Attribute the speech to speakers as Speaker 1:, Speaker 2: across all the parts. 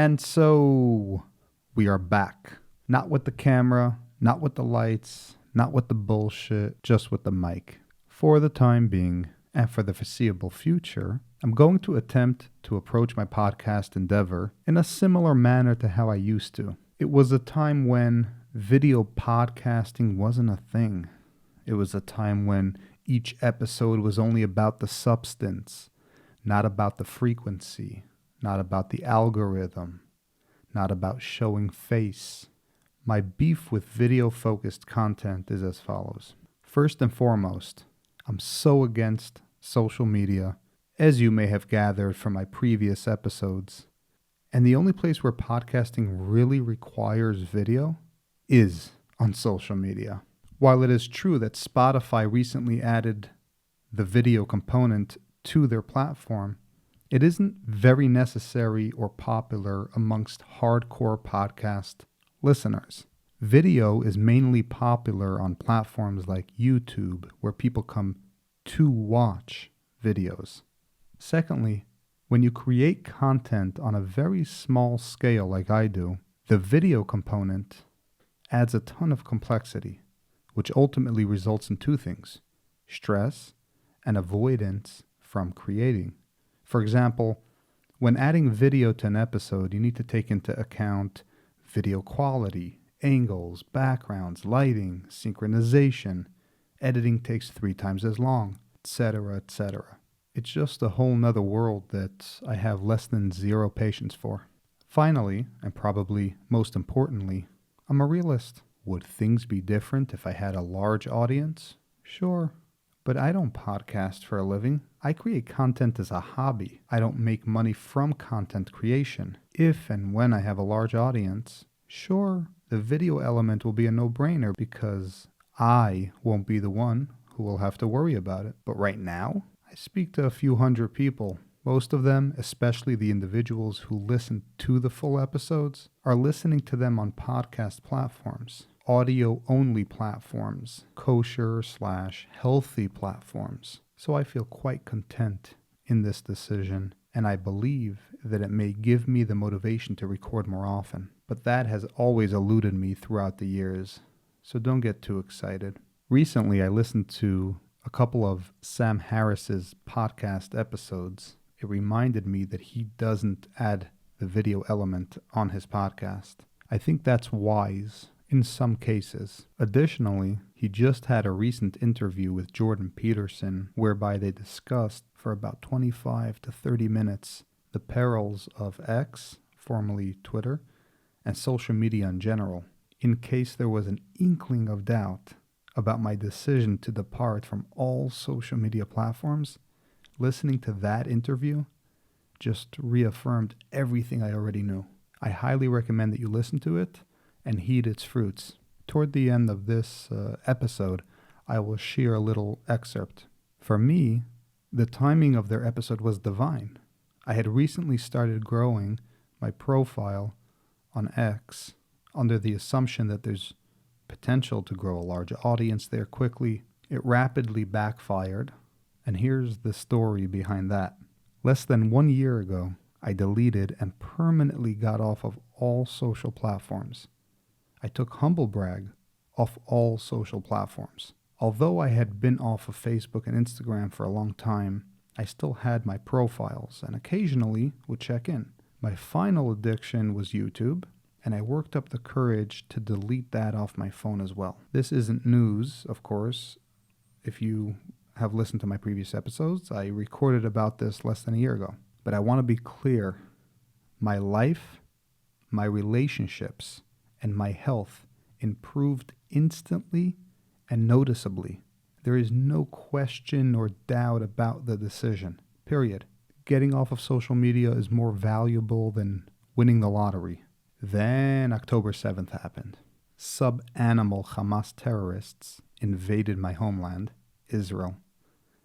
Speaker 1: And so we are back. Not with the camera, not with the lights, not with the bullshit, just with the mic. For the time being, and for the foreseeable future, I'm going to attempt to approach my podcast endeavor in a similar manner to how I used to. It was a time when video podcasting wasn't a thing. It was a time when each episode was only about the substance, not about the frequency, not about the algorithm, not about showing face. My beef with video-focused content is as follows. First and foremost, I'm so against social media, as you may have gathered from my previous episodes. And the only place where podcasting really requires video is on social media. While it is true that Spotify recently added the video component to their platform, it isn't very necessary or popular amongst hardcore podcast listeners. Video is mainly popular on platforms like YouTube, where people come to watch videos. Secondly, when you create content on a very small scale like I do, the video component adds a ton of complexity, which ultimately results in two things: stress and avoidance from creating. For example, when adding video to an episode, you need to take into account video quality, angles, backgrounds, lighting, synchronization. Editing takes 3 times as long, etc., etc. It's just a whole nother world that I have less than zero patience for. Finally, and probably most importantly, I'm a realist. Would things be different if I had a large audience? Sure. But I don't podcast for a living. I create content as a hobby. I don't make money from content creation. If and when I have a large audience, sure, the video element will be a no-brainer because I won't be the one who will have to worry about it. But right now, I speak to a few hundred people. Most of them, especially the individuals who listen to the full episodes, are listening to them on podcast platforms, audio-only platforms, kosher/healthy platforms. So I feel quite content in this decision, and I believe that it may give me the motivation to record more often. But that has always eluded me throughout the years, so don't get too excited. Recently, I listened to a couple of Sam Harris's podcast episodes. It reminded me that he doesn't add the video element on his podcast. I think that's wise in some cases. Additionally, he just had a recent interview with Jordan Peterson whereby they discussed for about 25 to 30 minutes the perils of X, formerly Twitter, and social media in general. In case there was an inkling of doubt about my decision to depart from all social media platforms, listening to that interview just reaffirmed everything I already knew. I highly recommend that you listen to it and heed its fruits. Toward the end of this episode, I will share a little excerpt. For me, the timing of their episode was divine. I had recently started growing my profile on X under the assumption that there's potential to grow a large audience there quickly. It rapidly backfired, and here's the story behind that. Less than 1 year ago, I deleted and permanently got off of all social platforms. I took humble brag off all social platforms. Although I had been off of Facebook and Instagram for a long time, I still had my profiles and occasionally would check in. My final addiction was YouTube, and I worked up the courage to delete that off my phone as well. This isn't news, of course. If you have listened to my previous episodes, I recorded about this less than a year ago. But I want to be clear. My life, my relationships, and my health improved instantly and noticeably. There is no question or doubt about the decision. Period. Getting off of social media is more valuable than winning the lottery. Then October 7th happened. Sub-animal Hamas terrorists invaded my homeland, Israel,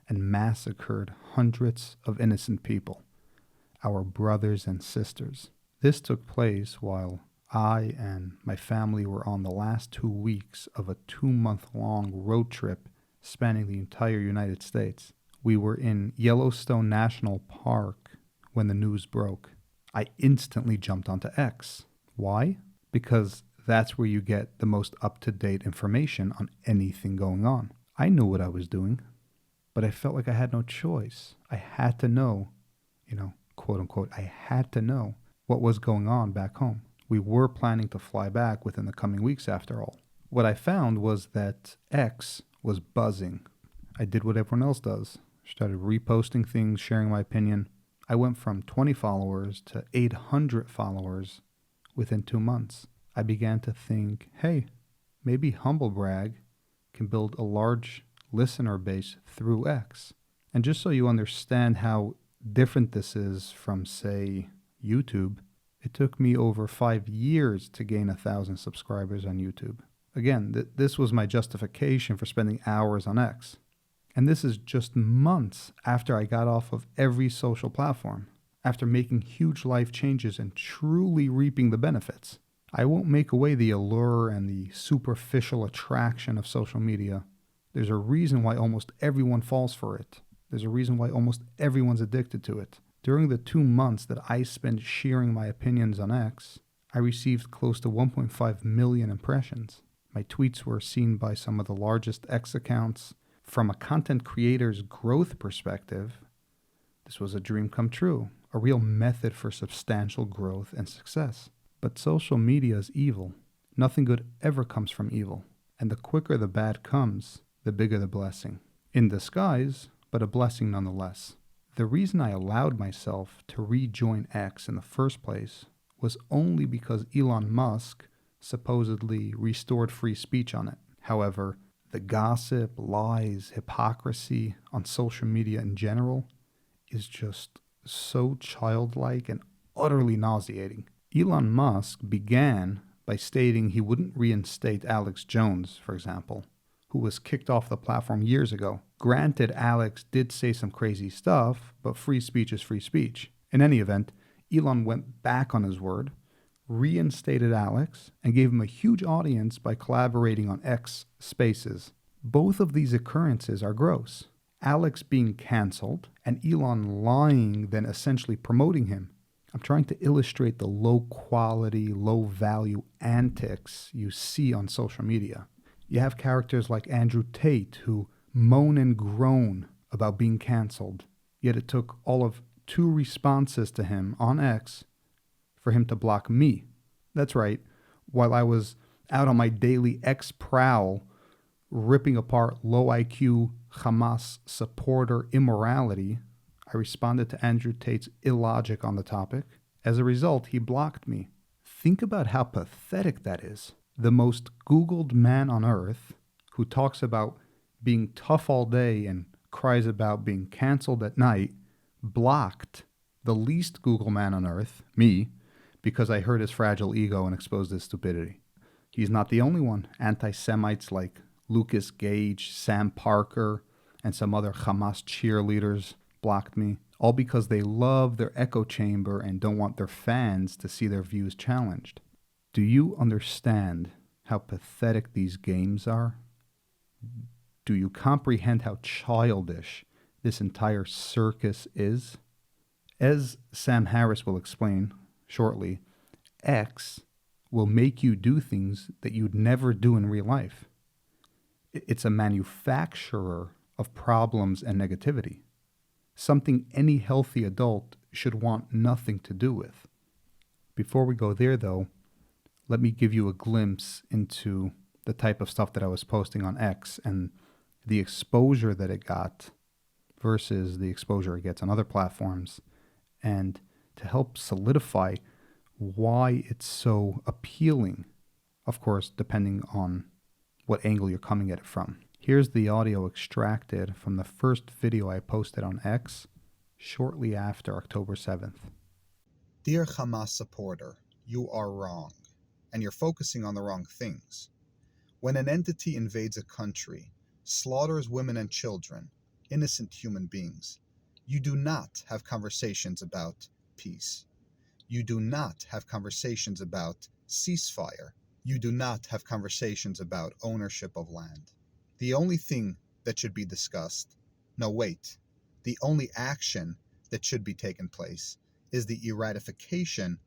Speaker 1: and massacred hundreds of innocent people, our brothers and sisters. This took place while I and my family were on the last 2 weeks of a 2-month-long road trip spanning the entire United States. We were in Yellowstone National Park when the news broke. I instantly jumped onto X. Why? Because that's where you get the most up-to-date information on anything going on. I knew what I was doing, but I felt like I had no choice. I had to know, quote unquote, I had to know what was going on back home. We were planning to fly back within the coming weeks after all. What I found was that X was buzzing. I did what everyone else does. Started reposting things, sharing my opinion. I went from 20 followers to 800 followers within 2 months. I began to think, hey, maybe Humble Brag can build a large listener base through X. And just so you understand how different this is from, say, YouTube, it took me over 5 years to gain 1,000 subscribers on YouTube. Again, this was my justification for spending hours on X. And this is just months after I got off of every social platform, after making huge life changes and truly reaping the benefits. I won't make away the allure and the superficial attraction of social media. There's a reason why almost everyone falls for it. There's a reason why almost everyone's addicted to it. During the 2 months that I spent sharing my opinions on X, I received close to 1.5 million impressions. My tweets were seen by some of the largest X accounts. From a content creator's growth perspective, this was a dream come true, a real method for substantial growth and success. But social media is evil. Nothing good ever comes from evil. And the quicker the bad comes, the bigger the blessing. In disguise, but a blessing nonetheless. The reason I allowed myself to rejoin X in the first place was only because Elon Musk supposedly restored free speech on it. However, the gossip, lies, hypocrisy on social media in general is just so childlike and utterly nauseating. Elon Musk began by stating he wouldn't reinstate Alex Jones, for example, who was kicked off the platform years ago. Granted, Alex did say some crazy stuff, but free speech is free speech. In any event, Elon went back on his word, reinstated Alex, and gave him a huge audience by collaborating on X Spaces. Both of these occurrences are gross. Alex being canceled and Elon lying, then essentially promoting him. I'm trying to illustrate the low quality, low value antics you see on social media. You have characters like Andrew Tate who moan and groan about being canceled, yet it took all of 2 responses to him on X for him to block me. That's right, while I was out on my daily X prowl, ripping apart low IQ Hamas supporter immorality, I responded to Andrew Tate's illogic on the topic. As a result, he blocked me. Think about how pathetic that is. The most Googled man on earth, who talks about being tough all day and cries about being canceled at night, blocked the least Google man on earth, me, because I hurt his fragile ego and exposed his stupidity. He's not the only one. Anti-Semites like Lucas Gage, Sam Parker, and some other Hamas cheerleaders blocked me, all because they love their echo chamber and don't want their fans to see their views challenged. Do you understand how pathetic these games are? Do you comprehend how childish this entire circus is? As Sam Harris will explain shortly, X will make you do things that you'd never do in real life. It's a manufacturer of problems and negativity, something any healthy adult should want nothing to do with. Before we go there, though, let me give you a glimpse into the type of stuff that I was posting on X and the exposure that it got versus the exposure it gets on other platforms, and to help solidify why it's so appealing, of course, depending on what angle you're coming at it from. Here's the audio extracted from the first video I posted on X shortly after October 7th.
Speaker 2: Dear Hamas supporter, you are wrong, and you're focusing on the wrong things. When an entity invades a country, slaughters women and children, innocent human beings, you do not have conversations about peace. You do not have conversations about ceasefire. You do not have conversations about ownership of land. The only thing that should be discussed, no wait, the only action that should be taken place is the eradication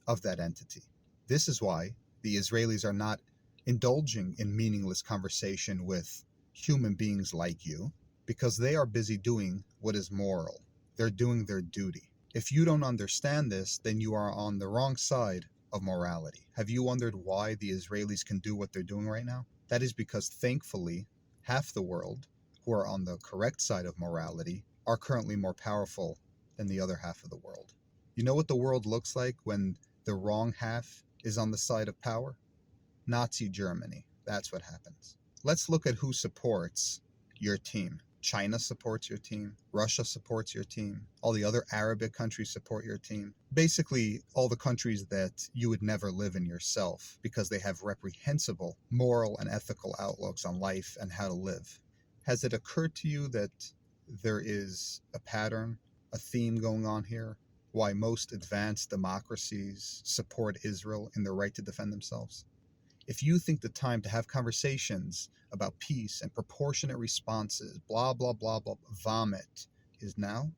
Speaker 2: of that entity. This is why the Israelis are not indulging in meaningless conversation with human beings like you, because they are busy doing what is moral. They're doing their duty. If you don't understand this, then you are on the wrong side of morality. Have you wondered why the Israelis can do what they're doing right now? That is because, thankfully, half the world who are on the correct side of morality are currently more powerful than the other half of the world. You know what the world looks like when the wrong half is on the side of power? Nazi Germany. That's what happens. Let's look at who supports your team. China supports your team. Russia supports your team. All the other Arabic countries support your team. Basically, all the countries that you would never live in yourself because they have reprehensible moral and ethical outlooks on life and how to live. Has it occurred to you that there is a pattern, a theme going on here? Why most advanced democracies support Israel in their right to defend themselves? If you think the time to have conversations about peace and proportionate responses, blah, blah, blah, blah, vomit, is now,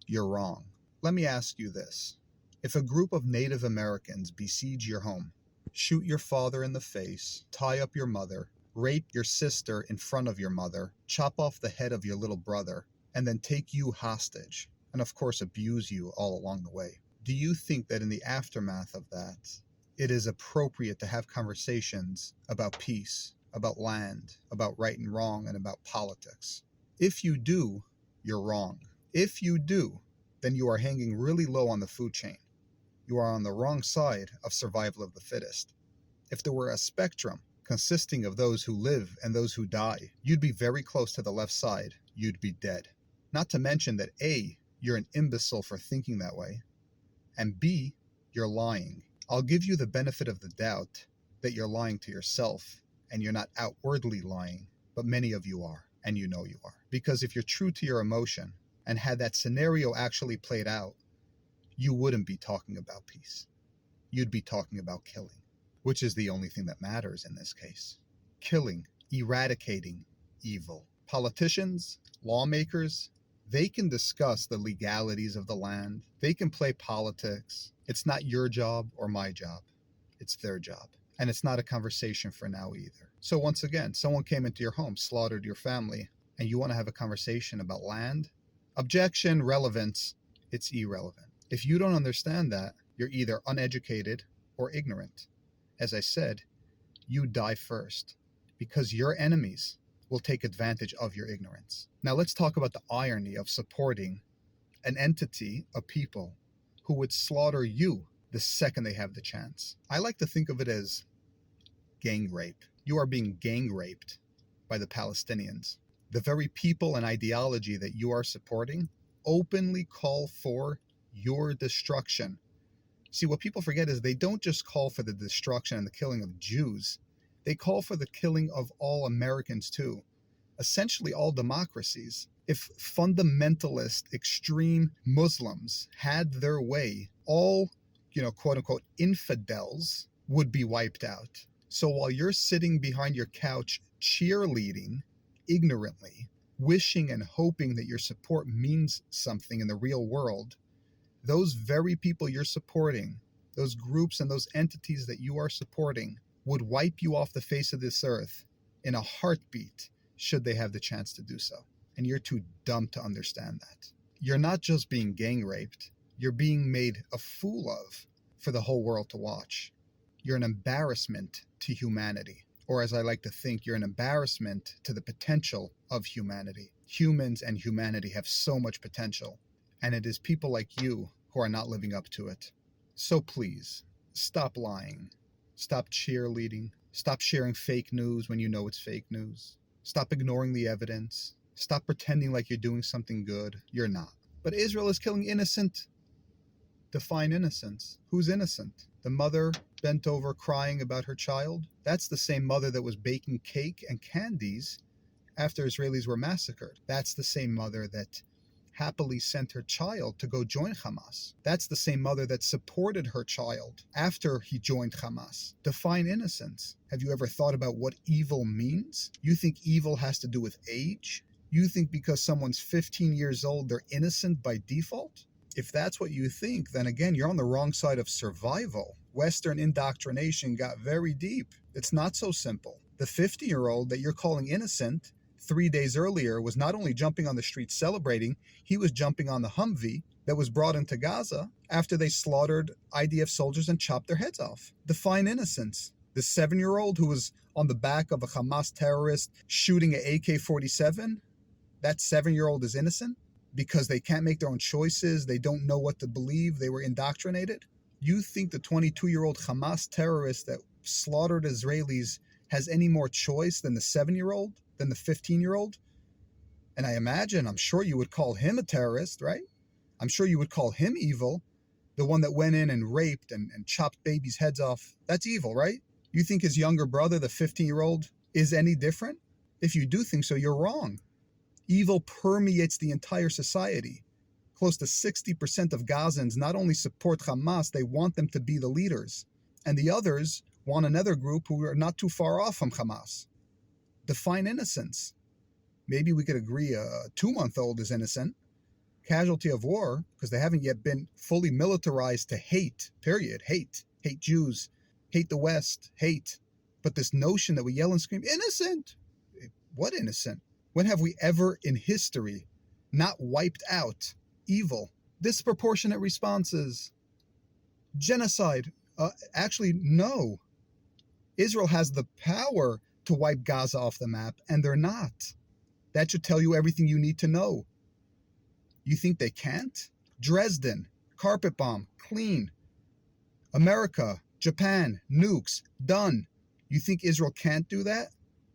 Speaker 2: you're wrong. Let me ask you this. If a group of Native Americans besiege your home, shoot your father in the face, tie up your mother, rape your sister in front of your mother, chop off the head of your little brother, and then take you hostage, and of course abuse you all along the way, do you think that in the aftermath of that, it is appropriate to have conversations about peace, about land, about right and wrong, and about politics? If you do, you're wrong. If you do, then you are hanging really low on the food chain. You are on the wrong side of survival of the fittest. If there were a spectrum consisting of those who live and those who die, you'd be very close to the left side. You'd be dead. Not to mention that A, you're an imbecile for thinking that way, and B, you're lying. I'll give you the benefit of the doubt that you're lying to yourself and you're not outwardly lying, but many of you are, and you know you are. Because if you're true to your emotion and had that scenario actually played out, you wouldn't be talking about peace. You'd be talking about killing, which is the only thing that matters in this case. Killing, eradicating evil. Politicians, lawmakers, they can discuss the legalities of the land. They can play politics. It's not your job or my job. It's their job. And it's not a conversation for now either. So once again, someone came into your home, slaughtered your family, and you want to have a conversation about land? Objection, relevance, it's irrelevant. If you don't understand that, you're either uneducated or ignorant. As I said, you die first because your enemies will take advantage of your ignorance. Now let's talk about the irony of supporting an entity, a people, who would slaughter you the second they have the chance. I like to think of it as gang rape. You are being gang raped by the Palestinians. The very people and ideology that you are supporting openly call for your destruction. See, what people forget is they don't just call for the destruction and the killing of Jews. They call for the killing of all Americans too. Essentially all democracies. If fundamentalist, extreme Muslims had their way, all, quote unquote, infidels would be wiped out. So while you're sitting behind your couch cheerleading ignorantly, wishing and hoping that your support means something in the real world, those very people you're supporting, those groups and those entities that you are supporting, would wipe you off the face of this earth in a heartbeat should they have the chance to do so. And you're too dumb to understand that. You're not just being gang raped, you're being made a fool of for the whole world to watch. You're an embarrassment to humanity. Or as I like to think, you're an embarrassment to the potential of humanity. Humans and humanity have so much potential. And it is people like you who are not living up to it. So please, stop lying. Stop cheerleading. Stop sharing fake news when you know it's fake news. Stop ignoring the evidence. Stop pretending like you're doing something good. You're not. But Israel is killing innocent. Define innocence. Who's innocent? The mother bent over crying about her child? That's the same mother that was baking cake and candies after Israelis were massacred. That's the same mother that happily sent her child to go join Hamas. That's the same mother that supported her child after he joined Hamas. Define innocence. Have you ever thought about what evil means? You think evil has to do with age? You think because someone's 15 years old, they're innocent by default? If that's what you think, then again, you're on the wrong side of survival. Western indoctrination got very deep. It's not so simple. The 50-year-old that you're calling innocent 3 days earlier was not only jumping on the street celebrating, he was jumping on the Humvee that was brought into Gaza after they slaughtered IDF soldiers and chopped their heads off. Define innocence. The 7-year-old who was on the back of a Hamas terrorist shooting an AK-47, that 7-year-old is innocent because they can't make their own choices, they don't know what to believe, they were indoctrinated. You think the 22-year-old Hamas terrorist that slaughtered Israelis has any more choice than the 7-year-old, than the 15-year-old? And I'm sure you would call him a terrorist, right? I'm sure you would call him evil. The one that went in and raped and chopped babies' heads off, that's evil, right? You think his younger brother, the 15-year-old, is any different? If you do think so, you're wrong. Evil permeates the entire society. Close to 60% of Gazans not only support Hamas, they want them to be the leaders. And the others want another group who are not too far off from Hamas. Define innocence. Maybe we could agree a 2-month-old is innocent. Casualty of war, because they haven't yet been fully militarized to hate, period. Hate. Hate Jews. Hate the West. Hate. But this notion that we yell and scream, innocent! What innocent? When have we ever in history not wiped out evil? Disproportionate responses. Genocide. Actually, no. Israel has the power to wipe Gaza off the map, and they're not. That should tell you everything you need to know. You think they can't? Dresden, carpet bomb, clean. America, Japan, nukes, done. You think Israel can't do that?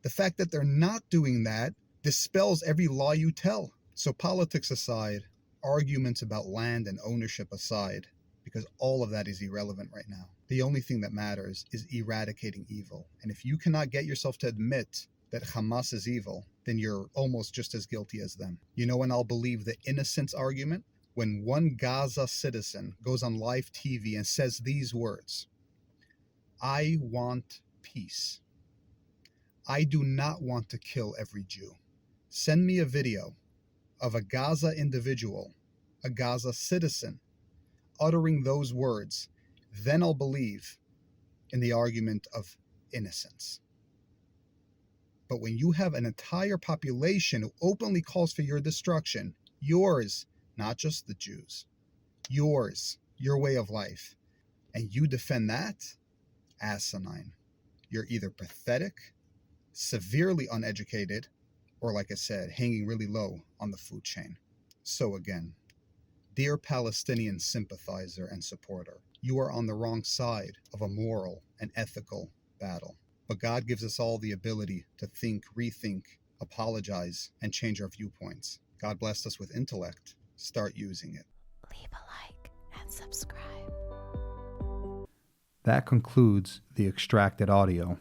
Speaker 2: The fact that they're not doing that dispels every lie you tell. So politics aside, arguments about land and ownership aside, because all of that is irrelevant right now. The only thing that matters is eradicating evil. And if you cannot get yourself to admit that Hamas is evil, then you're almost just as guilty as them. You know when I'll believe the innocence argument? When one Gaza citizen goes on live TV and says these words, "I want peace. I do not want to kill every Jew. Send me a video of a Gaza individual, a Gaza citizen, uttering those words. Then I'll believe in the argument of innocence." But when you have an entire population who openly calls for your destruction, yours, not just the Jews, yours, your way of life, and you defend that, asinine. You're either pathetic, severely uneducated, or like I said, hanging really low on the food chain. So again, dear Palestinian sympathizer and supporter, you are on the wrong side of a moral and ethical battle. But God gives us all the ability to think, rethink, apologize, and change our viewpoints. God blessed us with intellect. Start using it.
Speaker 3: Leave a like and subscribe.
Speaker 1: That concludes the extracted audio.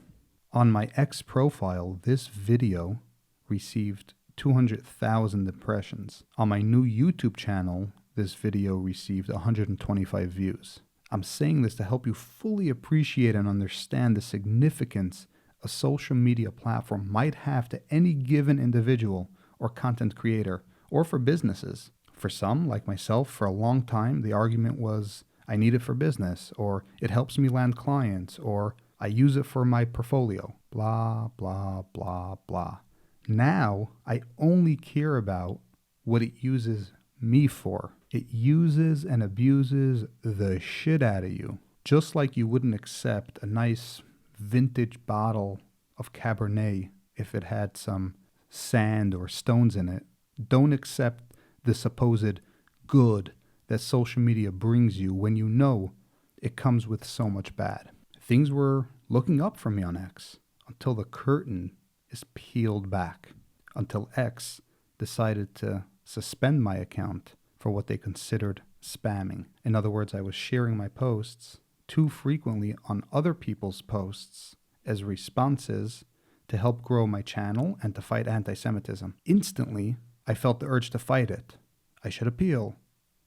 Speaker 1: On my X profile, this video received 200,000 impressions. On my new YouTube channel, this video received 125 views. I'm saying this to help you fully appreciate and understand the significance a social media platform might have to any given individual or content creator, or for businesses. For some, like myself, for a long time, the argument was, I need it for business, or it helps me land clients, or I use it for my portfolio, blah, blah, blah, blah. Now, I only care about what it uses me for. It uses and abuses the shit out of you. Just like you wouldn't accept a nice vintage bottle of Cabernet if it had some sand or stones in it. Don't accept the supposed good that social media brings you when you know it comes with so much bad. Things were looking up for me on X until the curtain is peeled back, until X decided to suspend my account for what they considered spamming. In other words, I was sharing my posts too frequently on other people's posts as responses to help grow my channel and to fight anti-Semitism. Instantly, I felt the urge to fight it. I should appeal.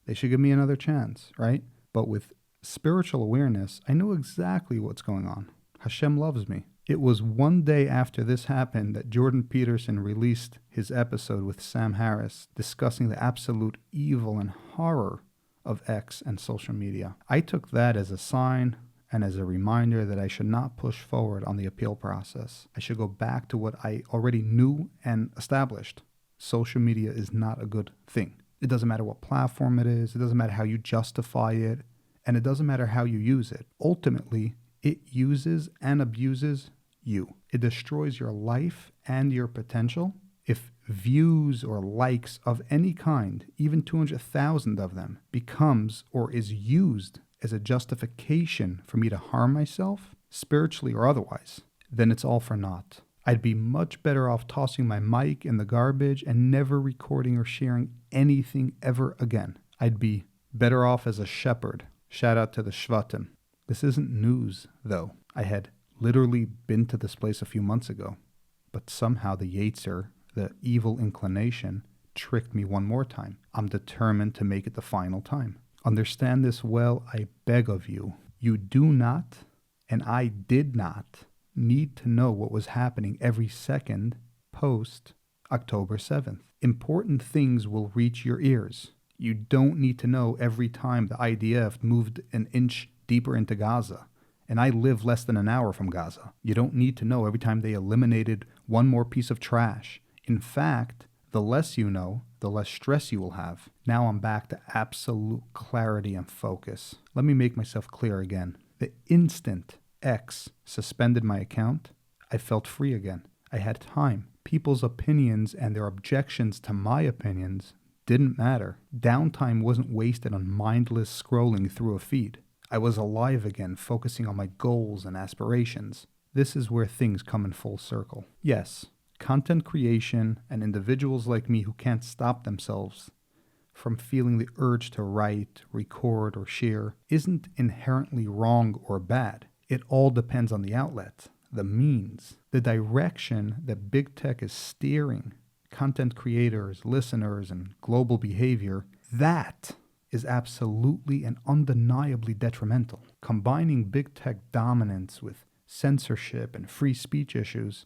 Speaker 1: They should give me another chance, right? But with spiritual awareness, I knew exactly what's going on. Hashem loves me. It was one day after this happened that Jordan Peterson released his episode with Sam Harris discussing the absolute evil and horror of X and social media. I took that as a sign and as a reminder that I should not push forward on the appeal process. I should go back to what I already knew and established. Social media is not a good thing. It doesn't matter what platform it is, it doesn't matter how you justify it, and it doesn't matter how you use it. Ultimately, it uses and abuses you. It destroys your life and your potential. If views or likes of any kind, even 200,000 of them, becomes or is used as a justification for me to harm myself, spiritually or otherwise, then it's all for naught. I'd be much better off tossing my mic in the garbage and never recording or sharing anything ever again. I'd be better off as a shepherd. Shout out to the Shvatim. This isn't news, though. I had literally been to this place a few months ago, but somehow the Yetzer, the evil inclination, tricked me one more time. I'm determined to make it the final time. Understand this well, I beg of you. You do not, and I did not, need to know what was happening every second post October 7th. Important things will reach your ears. You don't need to know every time the IDF moved an inch deeper into Gaza. And I live less than an hour from Gaza. You don't need to know every time they eliminated one more piece of trash. In fact, the less you know, the less stress you will have. Now I'm back to absolute clarity and focus. Let me make myself clear again. The instant X suspended my account, I felt free again. I had time. People's opinions and their objections to my opinions didn't matter. Downtime wasn't wasted on mindless scrolling through a feed. I was alive again, focusing on my goals and aspirations. This is where things come in full circle. Yes, content creation and individuals like me who can't stop themselves from feeling the urge to write, record, or share isn't inherently wrong or bad. It all depends on the outlet, the means, the direction that big tech is steering content creators, listeners, and global behavior. That is absolutely and undeniably detrimental. Combining big tech dominance with censorship and free speech issues,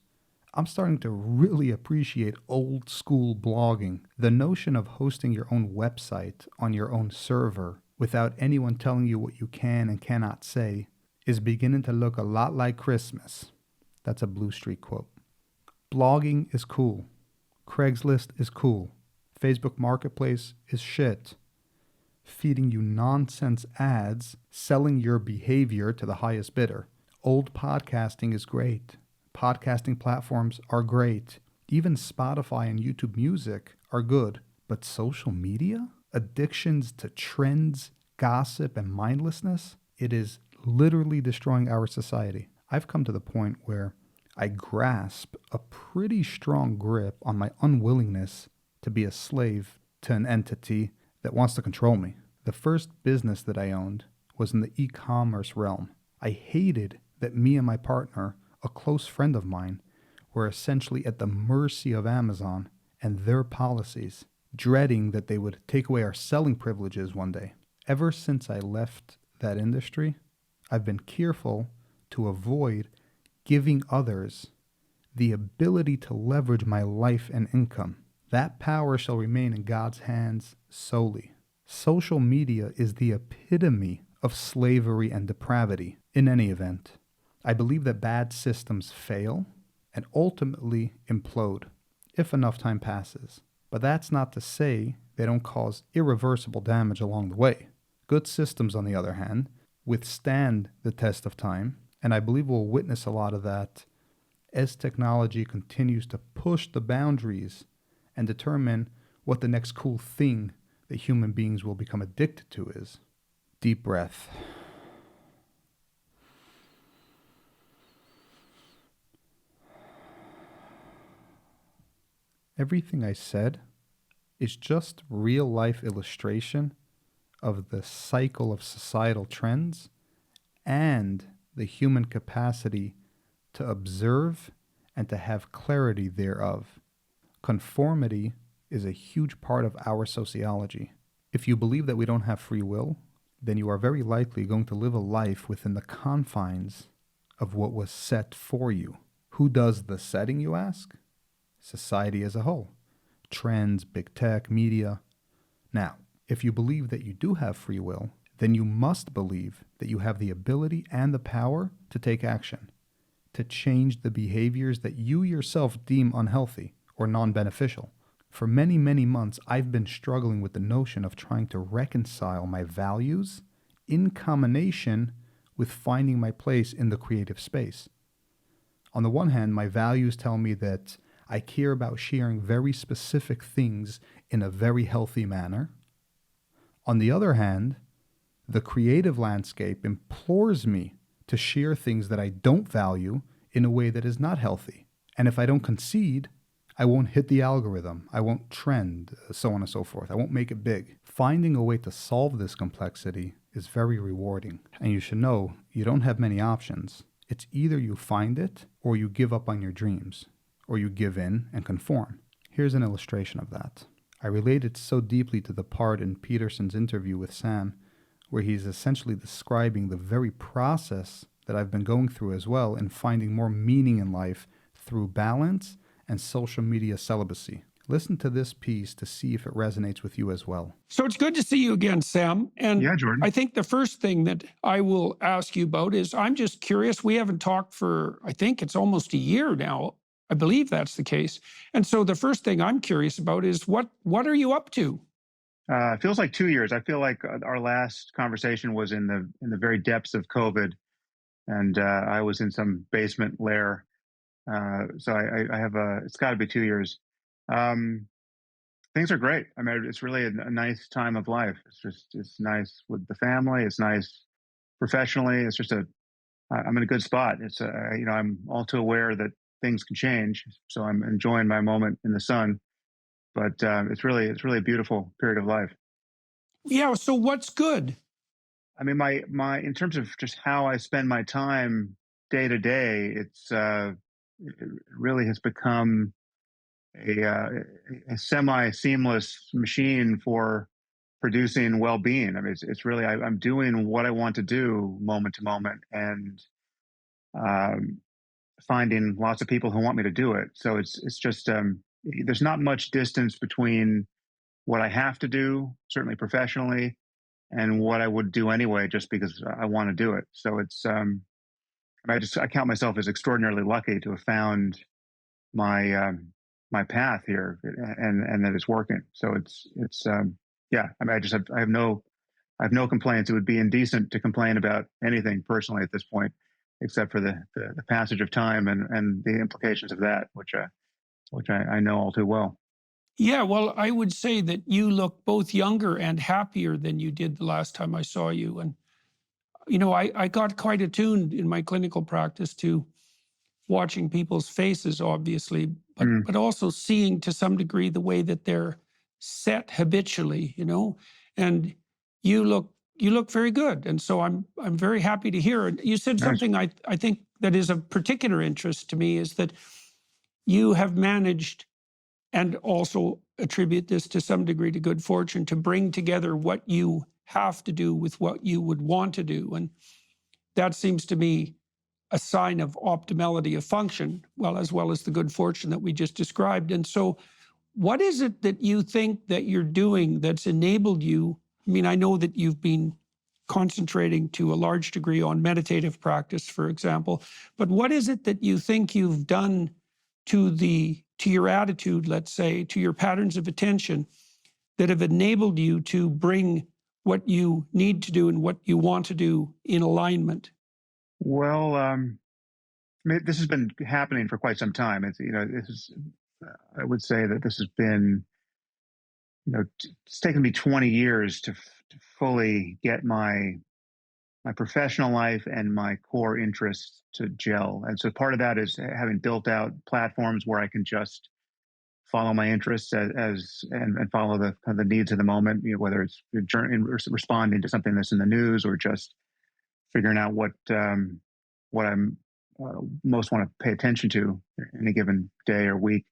Speaker 1: I'm starting to really appreciate old school blogging. The notion of hosting your own website on your own server without anyone telling you what you can and cannot say is beginning to look a lot like Christmas. That's a Blue Streak quote. Blogging is cool. Craigslist is cool. Facebook Marketplace is shit. Feeding you nonsense ads, selling your behavior to the highest bidder. Old podcasting is great. Podcasting platforms are great. Even Spotify and YouTube Music are good. But social media? Addictions to trends, gossip, and mindlessness? It is literally destroying our society. I've come to the point where I grasp a pretty strong grip on my unwillingness to be a slave to an entity that wants to control me. The first business that I owned was in the e-commerce realm. I hated that me and my partner, a close friend of mine, were essentially at the mercy of Amazon and their policies, dreading that they would take away our selling privileges one day. Ever since I left that industry, I've been careful to avoid giving others the ability to leverage my life and income. That power shall remain in God's hands solely. Social media is the epitome of slavery and depravity. In any event, I believe that bad systems fail and ultimately implode if enough time passes. But that's not to say they don't cause irreversible damage along the way. Good systems, on the other hand, withstand the test of time, and I believe we'll witness a lot of that as technology continues to push the boundaries and determine what the next cool thing that human beings will become addicted to is. Deep breath. Everything I said is just real-life illustration of the cycle of societal trends and the human capacity to observe and to have clarity thereof. Conformity is a huge part of our sociology. If you believe that we don't have free will, then you are very likely going to live a life within the confines of what was set for you. Who does the setting, you ask? Society as a whole. Trends, big tech, media. Now, If you believe that you do have free will, then you must believe that you have the ability and the power to take action, to change the behaviors that you yourself deem unhealthy or non-beneficial. For many, many months, I've been struggling with the notion of trying to reconcile my values in combination with finding my place in the creative space. On the one hand, my values tell me that I care about sharing very specific things in a very healthy manner. On the other hand, the creative landscape implores me to share things that I don't value in a way that is not healthy. And if I don't concede, I won't hit the algorithm, I won't trend, so on and so forth. I won't make it big. Finding a way to solve this complexity is very rewarding. And you should know, you don't have many options. It's either you find it or you give up on your dreams, or you give in and conform. Here's an illustration of that. I related so deeply to the part in Peterson's interview with Sam, where he's essentially describing the very process that I've been going through as well in finding more meaning in life through balance and social media celibacy. Listen to this piece to see if it resonates with you as well.
Speaker 4: So it's good to see you again, Sam. And
Speaker 5: Yeah, Jordan.
Speaker 4: I think the first thing that I will ask you about is I'm just curious. We haven't talked for, I think it's almost a year now. I believe that's the case. And so the first thing I'm curious about is what are you up to?
Speaker 5: It feels like 2 years. I feel like our last conversation was in the very depths of COVID, and I was in some basement lair. So I have it's got to be 2 years. Um, Things are great. I mean, it's really a nice time of life. It's nice with the family. It's nice professionally. It's just I'm in a good spot. I'm all too aware that things can change, so I'm enjoying my moment in the sun. But it's really a beautiful period of life.
Speaker 4: Yeah. So what's good?
Speaker 5: I mean, my in terms of just how I spend my time day to day, it really has become a semi-seamless machine for producing well-being. I mean, it's really I'm doing what I want to do moment to moment, and um, finding lots of people who want me to do it. So it's just there's not much distance between what I have to do, certainly professionally, and what I would do anyway, just because I want to do it. So I count myself as extraordinarily lucky to have found my path here, and that it's working. So yeah. I mean, I have no complaints. It would be indecent to complain about anything personally at this point, except for the passage of time and the implications of that, which I know all too well.
Speaker 4: Yeah. Well, I would say that you look both younger and happier than you did the last time I saw you. And, I got quite attuned in my clinical practice to watching people's faces, obviously, but
Speaker 5: Mm,
Speaker 4: but also seeing to some degree the way that they're set habitually, and you look very good. And so I'm very happy to hear it. You said
Speaker 5: nice.
Speaker 4: something I think that is of particular interest to me is that you have managed, and also attribute this to some degree to good fortune, to bring together what you have to do with what you would want to do. And that seems to me a sign of optimality of function, as well as the good fortune that we just described. And so, what is it that you think that you're doing that's enabled you? I mean, I know that you've been concentrating to a large degree on meditative practice, for example, but what is it that you think you've done to your attitude, let's say, to your patterns of attention, that have enabled you to bring what you need to do and what you want to do in alignment?
Speaker 5: Well, this has been happening for quite some time. This is, I would say that this has been, it's taken me 20 years to fully get my professional life and my core interests to gel. And so part of that is having built out platforms where I can just follow my interests and follow the kind of the needs of the moment, whether it's responding to something that's in the news, or just figuring out what I'm most want to pay attention to in a given day or week.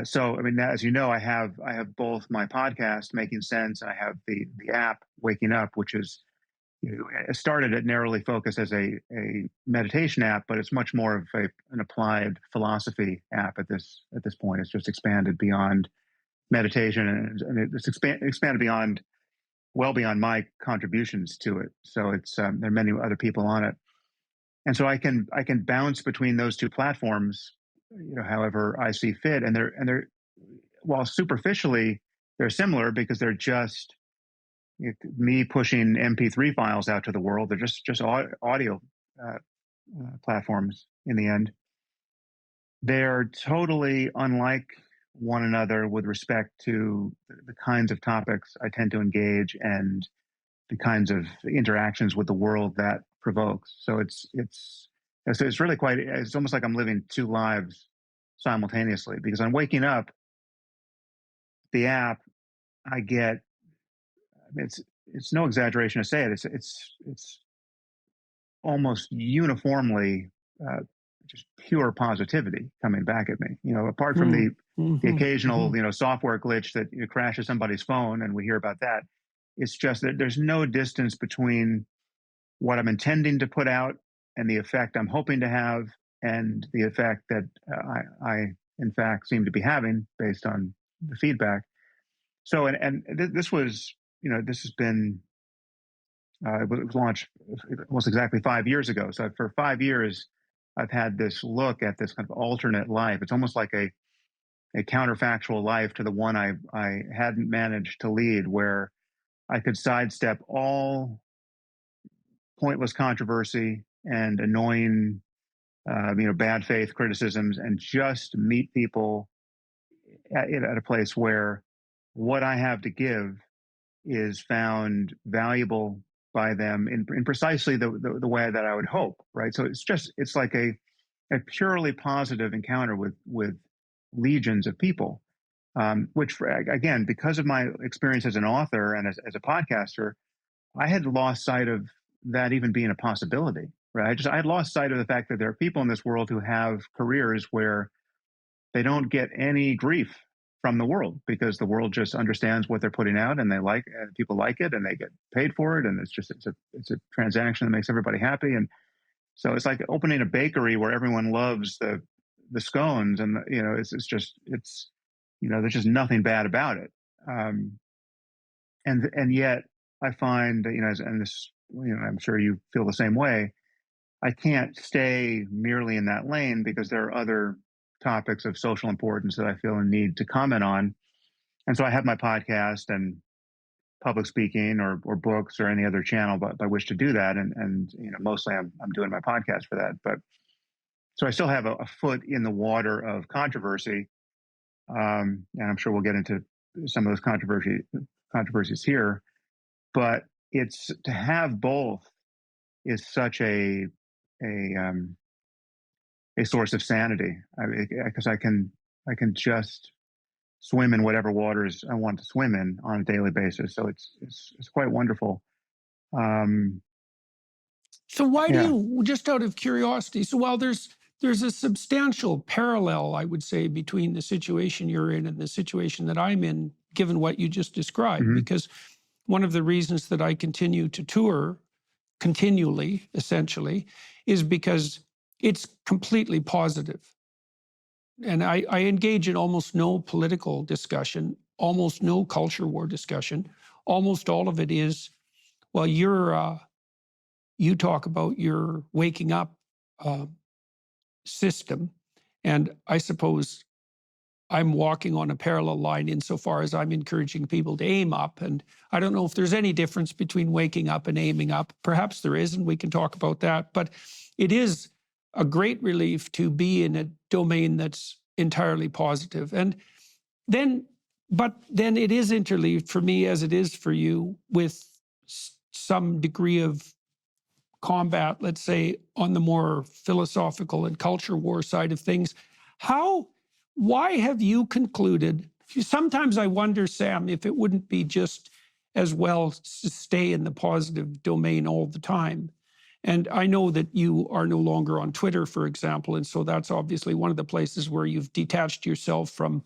Speaker 5: So, I mean, as you know, I have both my podcast, Making Sense, and I have the app, Waking Up, which is, it started at narrowly focused as a meditation app, but it's much more of an applied philosophy app at this point. It's just expanded beyond meditation, and it's expanded well beyond my contributions to it. So it's there are many other people on it, and so I can bounce between those two platforms, however I see fit. And they're while superficially they're similar because they're just me pushing MP3 files out to the world. They're just audio platforms in the end. They're totally unlike one another with respect to the kinds of topics I tend to engage and the kinds of interactions with the world that provokes. So it's really quite. It's almost like I'm living two lives simultaneously, because I'm waking up the app. I get. It's no exaggeration to say it. It's almost uniformly just pure positivity coming back at me. Apart from the occasional software glitch that crashes somebody's phone, and we hear about that. It's just that there's no distance between what I'm intending to put out and the effect I'm hoping to have, and the effect that I in fact seem to be having based on the feedback. So, this was, this has been, it was launched almost exactly 5 years ago. So for 5 years, I've had this look at this kind of alternate life. It's almost like a counterfactual life to the one I hadn't managed to lead, where I could sidestep all pointless controversy and annoying, bad faith criticisms, and just meet people at a place where what I have to give is found valuable by them in precisely the way that I would hope, right? So it's like a purely positive encounter with legions of people, which, again, because of my experience as an author and as a podcaster, I had lost sight of that even being a possibility, right? I had lost sight of the fact that there are people in this world who have careers where they don't get any grief from the world, because the world just understands what they're putting out, and people like it, and they get paid for it, and it's a transaction that makes everybody happy. And so it's like opening a bakery where everyone loves the scones, and there's just nothing bad about it. And yet I find, and this, I'm sure you feel the same way. I can't stay merely in that lane, because there are other topics of social importance that I feel a need to comment on. And so I have my podcast and public speaking or books or any other channel by which to do that. And mostly I'm doing my podcast for that. But so I still have a foot in the water of controversy. And I'm sure we'll get into some of those controversies here. But it's to have both is such a source of sanity, because I can just swim in whatever waters I want to swim in on a daily basis. So it's quite wonderful.
Speaker 4: So why do you, just out of curiosity, so while there's a substantial parallel, I would say, between the situation you're in and the situation that I'm in, given what you just described, because one of the reasons that I continue to tour continually, essentially, is because it's completely positive. And I engage in almost no political discussion, almost no culture war discussion. Almost all of it is, well, you talk about your waking up system, and I suppose I'm walking on a parallel line insofar as I'm encouraging people to aim up. And I don't know if there's any difference between waking up and aiming up. Perhaps there is, and we can talk about that. But it is a great relief to be in a domain that's entirely positive. And then it is interleaved for me, as it is for you, with some degree of combat, let's say, on the more philosophical and culture war side of things. Why have you concluded? Sometimes I wonder, Sam, if it wouldn't be just as well to stay in the positive domain all the time. And I know that you are no longer on Twitter, for example, and so that's obviously one of the places where you've detached yourself from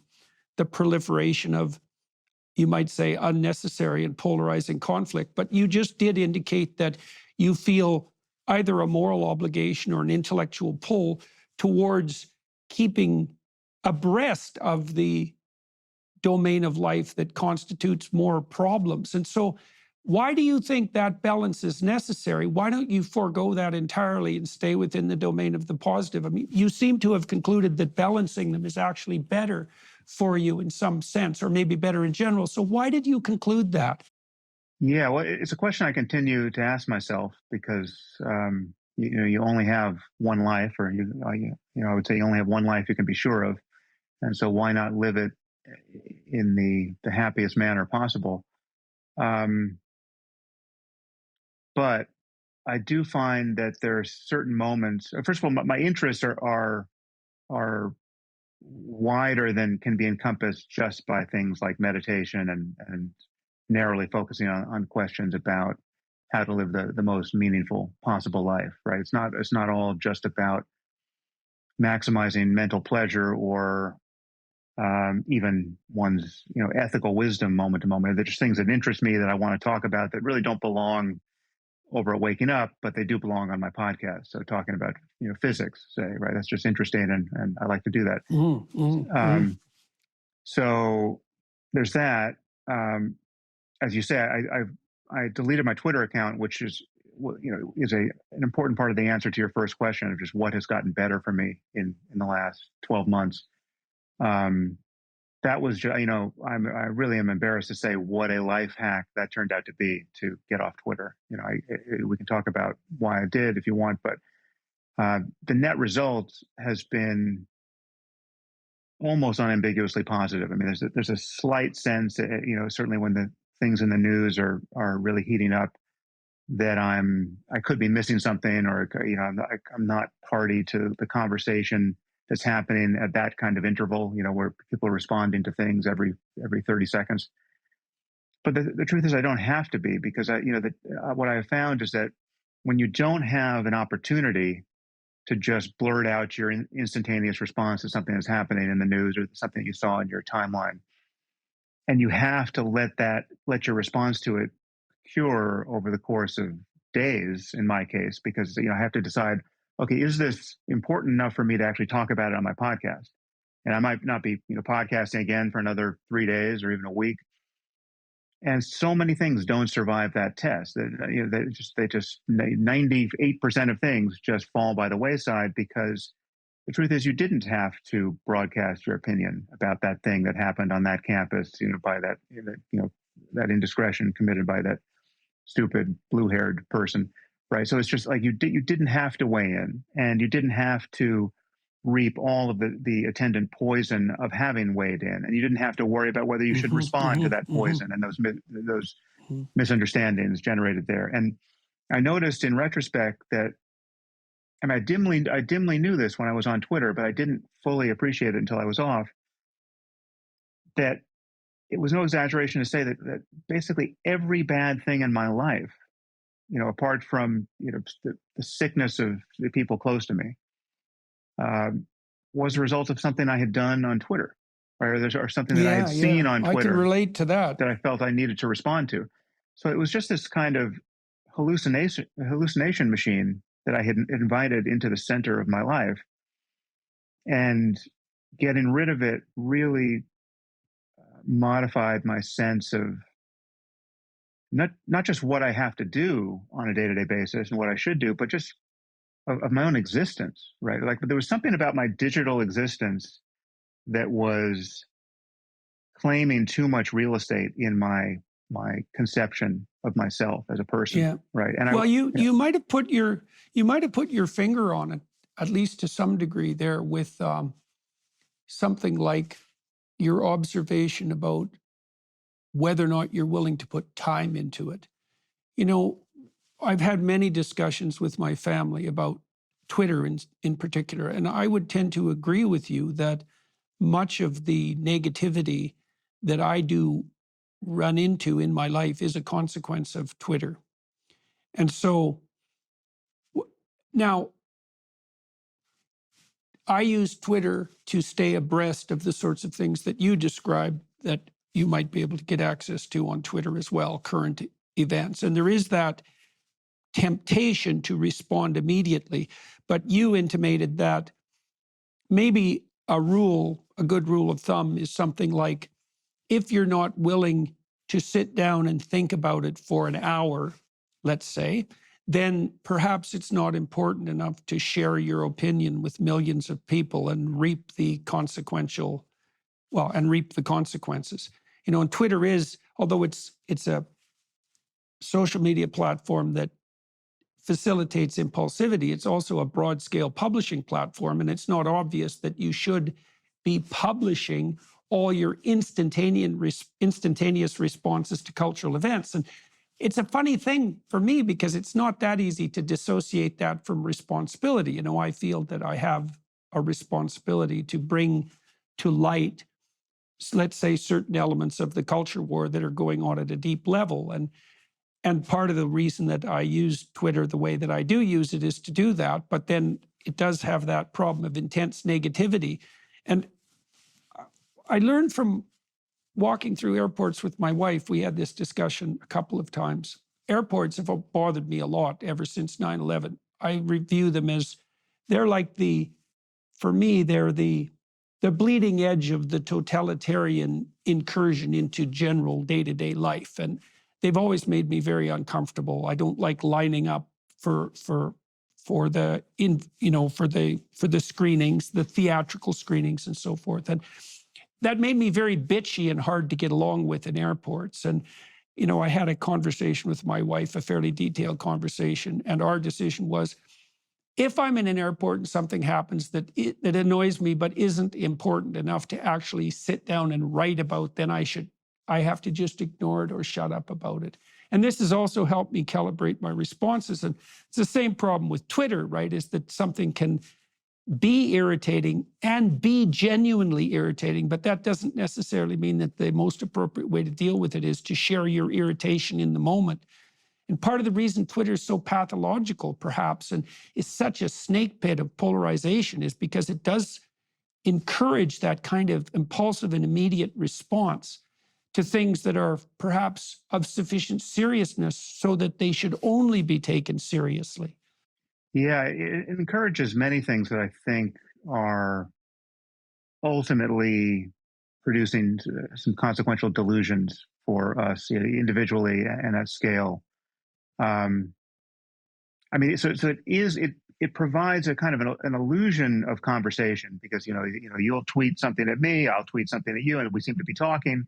Speaker 4: the proliferation of, you might say, unnecessary and polarizing conflict. But you just did indicate that you feel either a moral obligation or an intellectual pull towards keeping abreast of the domain of life that constitutes more problems. And so why do you think that balance is necessary? Why don't you forego that entirely and stay within the domain of the positive? I mean, you seem to have concluded that balancing them is actually better for you in some sense, or maybe better in general. So why did you conclude that?
Speaker 5: Yeah, well, it's a question I continue to ask myself because you only have one life, or I would say you only have one life you can be sure of, and so why not live it in the happiest manner possible? But I do find that there are certain moments. First of all, my interests are wider than can be encompassed just by things like meditation and narrowly focusing on questions about how to live the most meaningful possible life, right? It's not all just about maximizing mental pleasure or even one's ethical wisdom moment to moment. There's things that interest me that I want to talk about that really don't belong over at Waking Up, but they do belong on my podcast. So talking about physics, say, right? That's just interesting, and I like to do that. So there's that. As you say, I deleted my Twitter account, which is an important part of the answer to your first question of just what has gotten better for me in the last 12 months. That was I really am embarrassed to say what a life hack that turned out to be, to get off Twitter. We can talk about why I did if you want, but the net result has been almost unambiguously positive. I mean, there's a slight sense, certainly when the things in the news are really heating up, that I could be missing something, or I'm not party to the conversation that's happening at that kind of interval, where people are responding to things every 30 seconds. But the truth is, I don't have to be, because what I have found is that when you don't have an opportunity to just blurt out your instantaneous response to something that's happening in the news or something you saw in your timeline, and you have to let your response to it cure over the course of days, in my case, because I have to decide, okay, is this important enough for me to actually talk about it on my podcast? And I might not be podcasting again for another 3 days or even a week. And so many things don't survive that test. They just 98% of things just fall by the wayside, because the truth is, you didn't have to broadcast your opinion about that thing that happened on that campus, by that indiscretion committed by that stupid blue-haired person, right? So it's just like you didn't have to weigh in, and you didn't have to reap all of the attendant poison of having weighed in, and you didn't have to worry about whether you should respond to that poison and those misunderstandings generated there. And I noticed in retrospect that, and I dimly knew this when I was on Twitter, but I didn't fully appreciate it until I was off, that it was no exaggeration to say that basically every bad thing in my life, apart from the sickness of the people close to me, was a result of something I had done on Twitter, or something that I had seen on Twitter.
Speaker 4: I can relate to that
Speaker 5: I felt I needed to respond to. So it was just this kind of hallucination machine that I had invited into the center of my life, and getting rid of it really modified my sense of not just what I have to do on a day-to-day basis and what I should do, but just of my own existence, right? Like, there was something about my digital existence that was claiming too much real estate in my conception of myself as a person, right? And
Speaker 4: you might have put your finger on it, at least to some degree, there with something like your observation about whether or not you're willing to put time into it. I've had many discussions with my family about Twitter in particular, and I would tend to agree with you that much of the negativity that I do run into in my life is a consequence of Twitter. And so now I use Twitter to stay abreast of the sorts of things that you described that you might be able to get access to on Twitter as well, current events. And there is that temptation to respond immediately. But you intimated that maybe a good rule of thumb is something like if you're not willing to sit down and think about it for an hour, let's say, then perhaps it's not important enough to share your opinion with millions of people and reap the consequences. You know, and Twitter is, although it's a social media platform that facilitates impulsivity, it's also a broad scale publishing platform. And it's not obvious that you should be publishing all your instantaneous responses to cultural events. And it's a funny thing for me because it's not that easy to dissociate that from responsibility. You know, I feel that I have a responsibility to bring to light, let's say, certain elements of the culture war that are going on at a deep level. And part of the reason that I use Twitter the way that I do use it is to do that. But then it does have that problem of intense negativity. And I learned from walking through airports with my wife, we had this discussion a couple of times. Airports have bothered me a lot ever since 9/11. I review them as, they're like for me, they're the bleeding edge of the totalitarian incursion into general day-to-day life. And they've always made me very uncomfortable. I don't like lining up for the screenings, the theatrical screenings and so forth. And that made me very bitchy and hard to get along with in airports. And, you know, I had a conversation with my wife, a fairly detailed conversation. And our decision was, if I'm in an airport and something happens that annoys me, but isn't important enough to actually sit down and write about, then I have to just ignore it or shut up about it. And this has also helped me calibrate my responses. And it's the same problem with Twitter, right? Is that something can be irritating and be genuinely irritating, but that doesn't necessarily mean that the most appropriate way to deal with it is to share your irritation in the moment. And part of the reason Twitter is so pathological, perhaps, and is such a snake pit of polarization is because it does encourage that kind of impulsive and immediate response to things that are perhaps of sufficient seriousness so that they should only be taken seriously.
Speaker 5: Yeah, it encourages many things that I think are ultimately producing some consequential delusions for us, you know, individually and at scale. Um, I mean, so it provides a kind of an illusion of conversation because you'll tweet something at me, I'll tweet something at you, and we seem to be talking.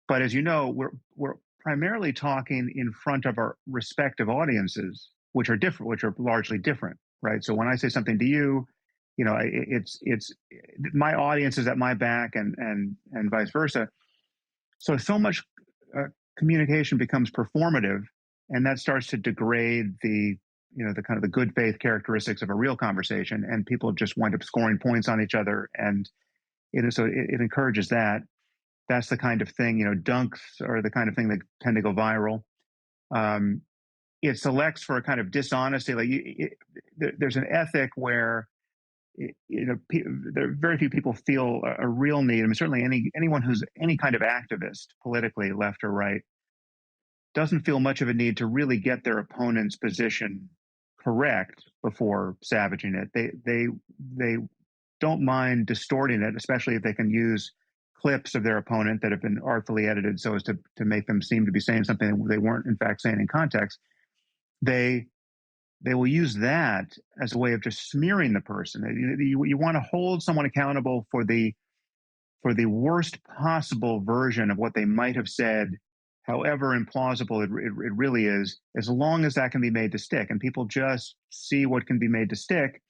Speaker 5: But as you know, we're primarily talking in front of our respective audiences, which are different, which are largely different, right? So when I say something to you, you know, it's my audience is at my back, and vice versa. So much communication becomes performative, and that starts to degrade the kind of the good faith characteristics of a real conversation, and people just wind up scoring points on each other, and it encourages that. That's the kind of thing, dunks are the kind of thing that tend to go viral. It selects for a kind of dishonesty. There's an ethic where, there are very few people feel a real need. I mean, certainly anyone who's any kind of activist, politically, left or right, doesn't feel much of a need to really get their opponent's position correct before savaging it. They don't mind distorting it, especially if they can use clips of their opponent that have been artfully edited so as to make them seem to be saying something they weren't in fact saying in context. They will use that as a way of just smearing the person. You want to hold someone accountable for the worst possible version of what they might have said, however implausible it really is, as long as that can be made to stick. And people just see what can be made to stick,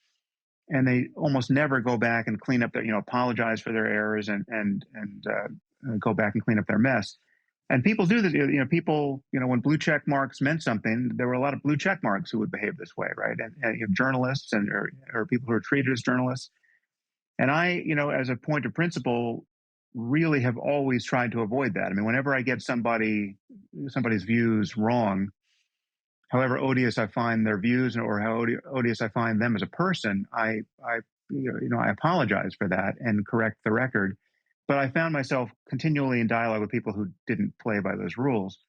Speaker 5: and they almost never go back and clean up their, apologize for their errors and go back and clean up their mess. And people do this. People, when blue check marks meant something, there were a lot of blue check marks who would behave this way, right? And journalists or people who are treated as journalists. And I, as a point of principle, really have always tried to avoid that. I mean, whenever I get somebody's views wrong, however odious I find their views or how odious I find them as a person, I apologize for that and correct the record. But I found myself continually in dialogue with people who didn't play by those rules.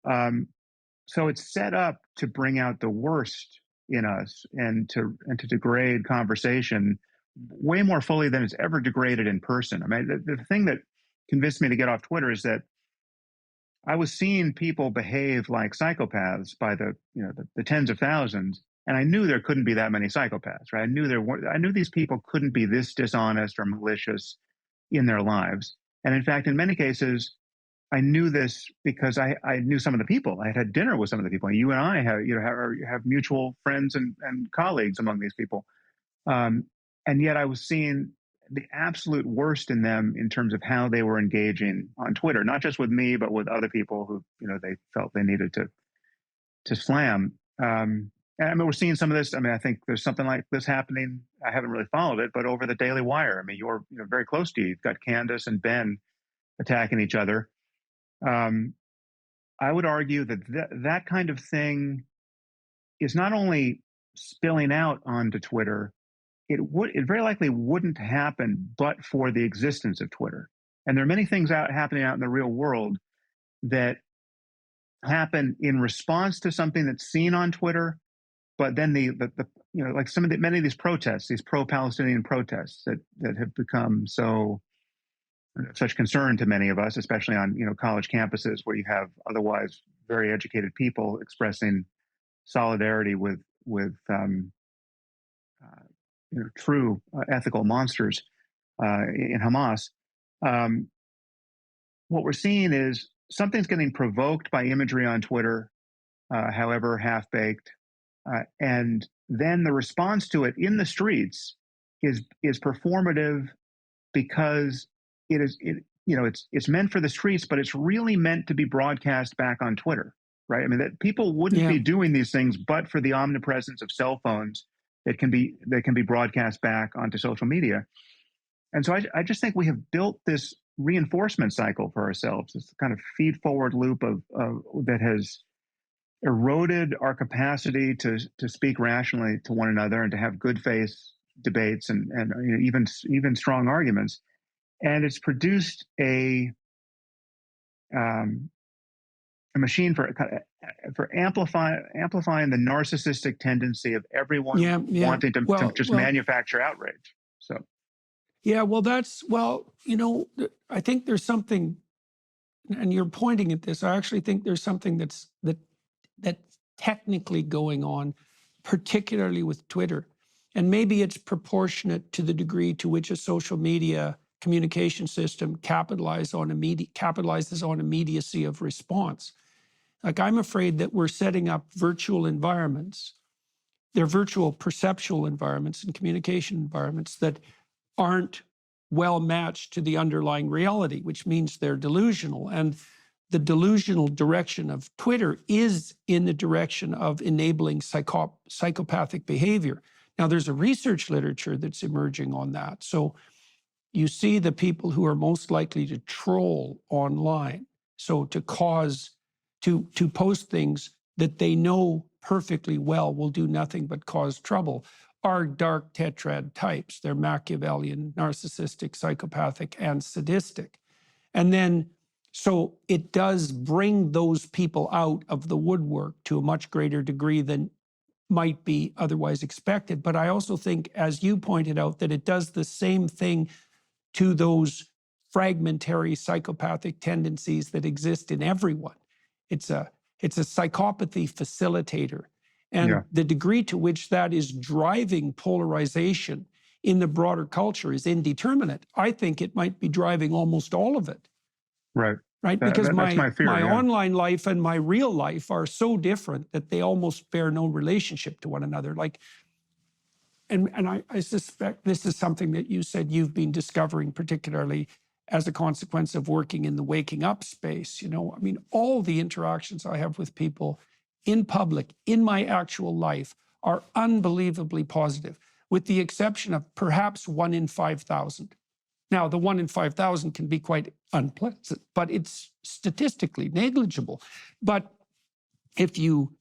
Speaker 5: So it's set up to bring out the worst in us and to degrade conversation way more fully than it's ever degraded in person. I mean, the thing that convinced me to get off Twitter is that I was seeing people behave like psychopaths by the tens of thousands, and I knew there couldn't be that many psychopaths, right? I knew these people couldn't be this dishonest or malicious in their lives. And in fact, in many cases, I knew this because I knew some of the people. I had dinner with some of the people. You and I have mutual friends and colleagues among these people. And yet I was seeing the absolute worst in them in terms of how they were engaging on Twitter, not just with me, but with other people who, they felt they needed to slam. And I mean, we're seeing some of this. I mean, I think there's something like this happening. I haven't really followed it, but over the Daily Wire. I mean, you're very close to you. You've got Candace and Ben attacking each other. I would argue that that kind of thing is not only spilling out onto Twitter, it very likely wouldn't happen but for the existence of Twitter. And there are many things happening out in the real world that happen in response to something that's seen on Twitter. But then like many of these protests, these pro-Palestinian protests that have become such concern to many of us, especially on college campuses where you have otherwise very educated people expressing solidarity with true ethical monsters in Hamas. What we're seeing is something's getting provoked by imagery on Twitter, however half-baked, and then the response to it in the streets is performative because it's meant for the streets, but it's really meant to be broadcast back on Twitter, right? I mean, that people wouldn't be doing these things but for the omnipresence of cell phones that can be broadcast back onto social media. And so I just think we have built this reinforcement cycle for ourselves, this kind of feed forward loop of that has eroded our capacity to speak rationally to one another and to have good faith debates and even strong arguments. And it's produced a machine for amplifying the narcissistic tendency of everyone wanting to just manufacture outrage. So,
Speaker 4: yeah, well, I think there's something, and you're pointing at this. I actually think there's something that's technically going on, particularly with Twitter, and maybe it's proportionate to the degree to which a social media communication system capitalizes on immediacy of response. Like, I'm afraid that we're setting up virtual environments. They're virtual perceptual environments and communication environments that aren't well matched to the underlying reality, which means they're delusional. And the delusional direction of Twitter is in the direction of enabling psychopathic behavior. Now, there's a research literature that's emerging on that. So you see the people who are most likely to troll online, so to post things that they know perfectly well will do nothing but cause trouble, are dark tetrad types. They're Machiavellian, narcissistic, psychopathic, and sadistic. And then, so it does bring those people out of the woodwork to a much greater degree than might be otherwise expected. But I also think, as you pointed out, that it does the same thing to those fragmentary psychopathic tendencies that exist in everyone. It's a psychopathy facilitator. And the degree to which that is driving polarization in the broader culture is indeterminate. I think it might be driving almost all of it. Right? Because my online life and my real life are so different that they almost bear no relationship to one another. Like, and I suspect this is something that you said you've been discovering, particularly as a consequence of working in the waking up space. I mean, all the interactions I have with people in public, in my actual life, are unbelievably positive, with the exception of perhaps 1 in 5,000. Now, the 1 in 5,000 can be quite unpleasant, but it's statistically negligible. But if you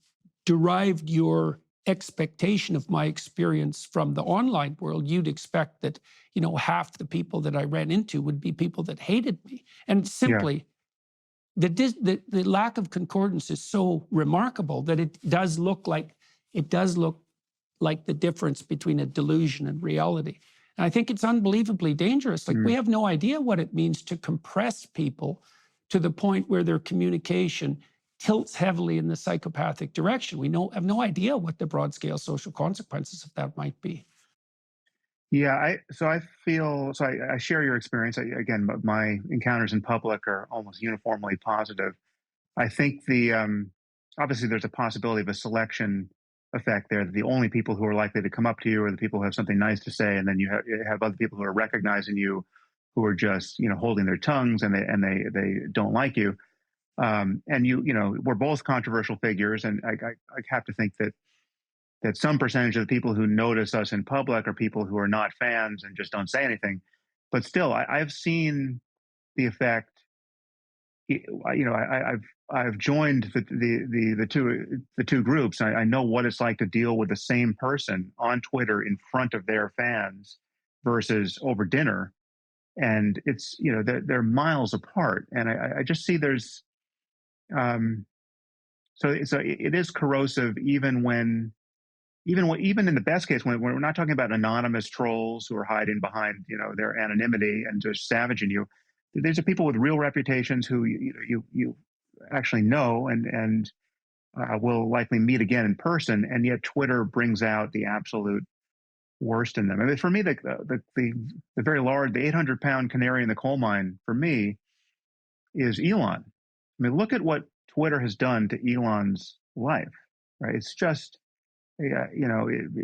Speaker 4: derived your expectation of my experience from the online world, you'd expect that, half the people that I ran into would be people that hated me. And simply, the lack of concordance is so remarkable that it does look like the difference between a delusion and reality. And I think it's unbelievably dangerous. Like, we have no idea what it means to compress people to the point where their communication tilts heavily in the psychopathic direction. We have no idea what the broad scale social consequences of that might be.
Speaker 5: Yeah, I share your experience. Again, my encounters in public are almost uniformly positive. I think obviously there's a possibility of a selection effect there, that the only people who are likely to come up to you are the people who have something nice to say, and then you have other people who are recognizing you, who are just holding their tongues, and they don't like you. And we're both controversial figures, and I have to think that some percentage of the people who notice us in public are people who are not fans and just don't say anything. But still, I've seen the effect. I've joined the two groups. I know what it's like to deal with the same person on Twitter in front of their fans versus over dinner, and it's they're miles apart. And I just see there's so it is corrosive, even in the best case, when we're not talking about anonymous trolls who are hiding behind their anonymity and just savaging you. These are people with real reputations who you actually know and will likely meet again in person, and yet Twitter brings out the absolute worst in them. I mean, for me, the very large, the 800-pound canary in the coal mine for me is Elon. I mean, look at what Twitter has done to Elon's life, right? It's just, yeah,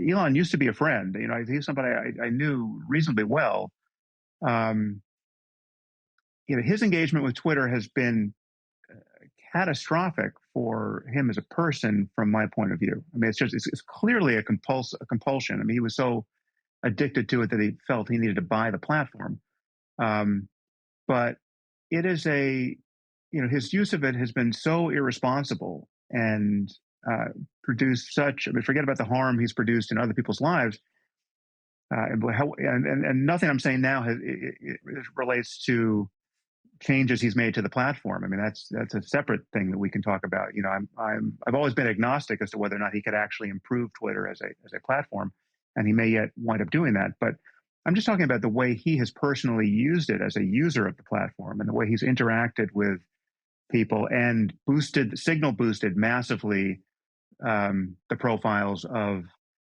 Speaker 5: Elon used to be a friend. He's somebody I knew reasonably well. His engagement with Twitter has been catastrophic for him as a person, from my point of view. I mean, it's clearly a compulsion. I mean, he was so addicted to it that he felt he needed to buy the platform. But it is his use of it has been so irresponsible and produced such. I mean, forget about the harm he's produced in other people's lives. And nothing I'm saying now it relates to changes he's made to the platform. I mean, that's a separate thing that we can talk about. I've always been agnostic as to whether or not he could actually improve Twitter as a platform, and he may yet wind up doing that. But I'm just talking about the way he has personally used it as a user of the platform, and the way he's interacted with people and signal boosted massively the profiles of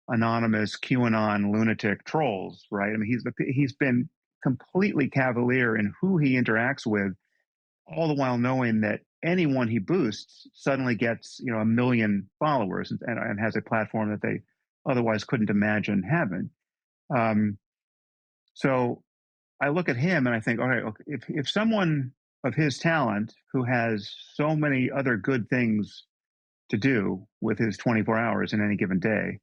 Speaker 5: anonymous QAnon lunatic trolls, right? I mean, he's been completely cavalier in who he interacts with, all the while knowing that anyone he boosts suddenly gets 1 million followers and has a platform that they otherwise couldn't imagine having. So I look at him and I think, all right, okay, if someone of his talent, who has so many other good things to do with his 24 hours in any given day,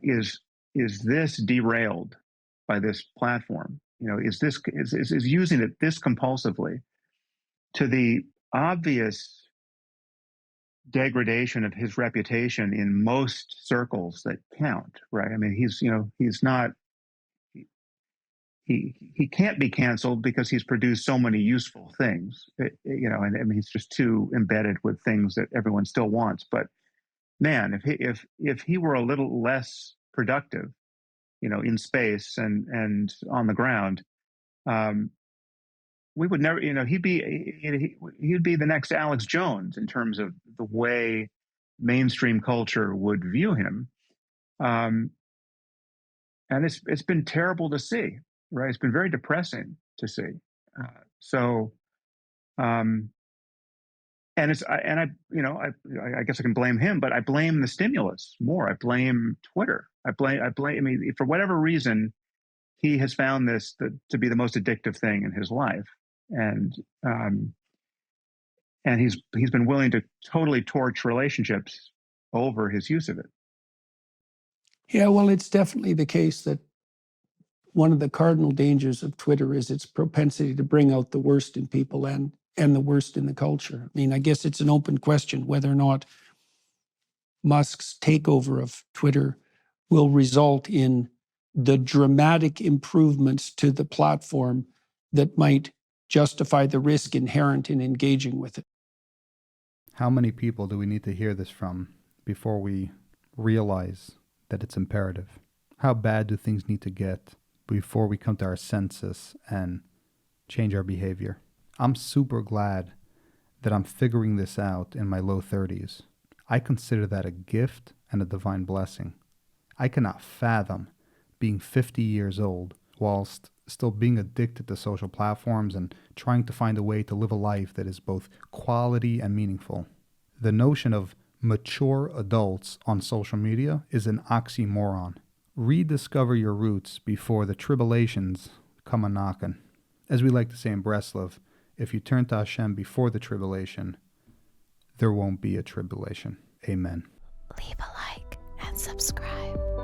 Speaker 5: is this derailed by this platform? Is using it this compulsively to the obvious degradation of his reputation in most circles that count, right? I mean, he's not. He can't be canceled because he's produced so many useful things, and I mean, he's just too embedded with things that everyone still wants. But man, if he were a little less productive, in space and on the ground, we would never, he'd be the next Alex Jones in terms of the way mainstream culture would view him. And it's been terrible to see, right? It's been very depressing to see. So, and I guess I can blame him, but I blame the stimulus more. I blame Twitter. I mean, for whatever reason, he has found this to be the most addictive thing in his life, and he's been willing to totally torch relationships over his use of it.
Speaker 4: Yeah, well, it's definitely the case that one of the cardinal dangers of Twitter is its propensity to bring out the worst in people and the worst in the culture. I mean, I guess it's an open question whether or not Musk's takeover of Twitter will result in the dramatic improvements to the platform that might justify the risk inherent in engaging with it.
Speaker 1: How many people do we need to hear this from before we realize that it's imperative? How bad do things need to get before we come to our senses and change our behavior. I'm super glad that I'm figuring this out in my low 30s. I consider that a gift and a divine blessing. I cannot fathom being 50 years old whilst still being addicted to social platforms and trying to find a way to live a life that is both quality and meaningful. The notion of mature adults on social media is an oxymoron. Rediscover your roots before the tribulations come a knockin'. As we like to say in Breslov, if you turn to Hashem before the tribulation, there won't be a tribulation. Amen.
Speaker 3: Leave a like and subscribe.